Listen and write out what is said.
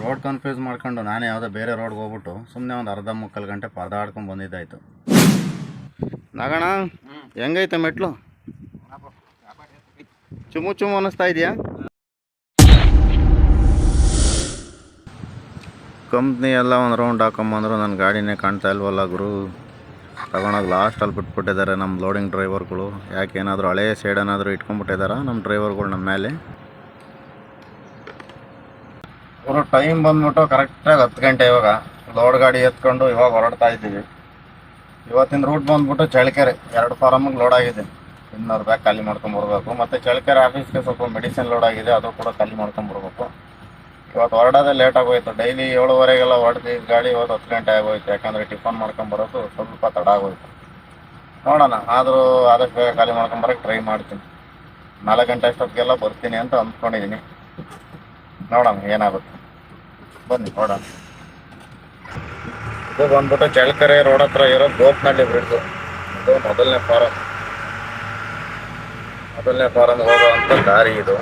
Road confuse ಮಾಡ್ಕೊಂಡು ನಾನೇ ಯಾವುದೋ ಬೇರೆ ರೋಡ್ಗೆ ಹೋಗ್ಬಿಟ್ಟು ಸುಮ್ಮನೆ ಒಂದು ಅರ್ಧ ಮುಕ್ಕಾಲು ಗಂಟೆ ಪರದಾಡ್ಕೊಂಡು ಬಂದಿದ್ದಾಯ್ತು. ನಾಗಣ ಹೆಂಗೈತೆ ಮೆಟ್ಲು? ಚುಮು ಚುಮು ಅನ್ನಿಸ್ತಾ ಇದೆಯಾ? ಕಂಪ್ನಿ ಎಲ್ಲ ಒಂದು ರೌಂಡ್ ಹಾಕೊಂಬಂದ್ರು ನನ್ನ ಗಾಡಿನೇ ಕಾಣ್ತಾ ಇಲ್ವಲ್ಲ ಗುರು. ತಗೊಂಡೋಗಿ ಲಾಸ್ಟಲ್ಲಿ ಬಿಟ್ಬಿಟ್ಟಿದ್ದಾರೆ ನಮ್ಮ ಲೋಡಿಂಗ್ ಡ್ರೈವರ್ಗಳು. ಯಾಕೆ ಏನಾದರೂ ಹಳೆಯ ಸೈಡ್ ಏನಾದರೂ ಇಟ್ಕೊಂಡ್ಬಿಟ್ಟಿದ್ದಾರೆ ನಮ್ಮ ಡ್ರೈವರ್ಗಳು ನಮ್ಮ ಮೇಲೆ. ಅವರು ಟೈಮ್ ಬಂದ್ಬಿಟ್ಟು ಕರೆಕ್ಟಾಗಿ 10 ಗಂಟೆ. ಇವಾಗ ಲೋಡ್ ಗಾಡಿ ಎತ್ಕೊಂಡು ಇವಾಗ ಹೊರಡ್ತಾ ಇದ್ದೀವಿ. ಇವತ್ತಿನ ರೂಟ್ ಬಂದ್ಬಿಟ್ಟು ಚಳ್ಳಕೆರೆ 2 ಫಾರಮ್ಗೆ ಲೋಡ್ ಆಗಿದೆ. 200 ಬ್ಯಾಗ್ ಖಾಲಿ ಮಾಡ್ಕೊಂಬರ್ಬೇಕು. ಮತ್ತು ಚಳ್ಳಕೆರೆ ಆಫೀಸ್ಗೆ ಸ್ವಲ್ಪ ಮೆಡಿಸಿನ್ ಲೋಡ್ ಆಗಿದೆ, ಅದು ಕೂಡ ಖಾಲಿ ಮಾಡ್ಕೊಂಬರ್ಬೇಕು. ಇವತ್ತು ಹೊರಡೋದೇ ಲೇಟ್ ಆಗೋಯ್ತು. ಡೈಲಿ 7:30ಗೆಲ್ಲ ಹೊರಡ್ತಿದ್ದ ಗಾಡಿ ಇವತ್ತು 10 ಗಂಟೆ ಆಗೋಯ್ತು. ಯಾಕಂದರೆ ಟಿಫನ್ ಮಾಡ್ಕೊಂಬರೋದು ಸ್ವಲ್ಪ ತಡ ಆಗೋಯ್ತು. ನೋಡೋಣ, ಆದರೂ ಆದಷ್ಟು ಬೇಗ ಖಾಲಿ ಮಾಡ್ಕೊಂಬರೋಕ್ಕೆ ಟ್ರೈ ಮಾಡ್ತೀನಿ. 4 ಗಂಟೆ ಅಷ್ಟೊತ್ತಿಗೆಲ್ಲ ಬರ್ತೀನಿ ಅಂತ ಅಂದ್ಕೊಂಡಿದ್ದೀನಿ. ನೋಡೋಣ ಏನಾಗುತ್ತೆ, ಬನ್ನಿ ನೋಡೋಣ. ಇದು ಬಂದ್ಬಿಟ್ಟು ಚಳ್ಳಕೆರೆ ರೋಡ್ ಹತ್ರ ಇರೋ ಗೋಪ್ನಹಳ್ಳಿ ಬ್ರಿಡ್ಜು. ಇದು ಮೊದಲನೇ ಫಾರಮ್ ಹೋಗುವಂಥ ದಾರಿ ಇದು.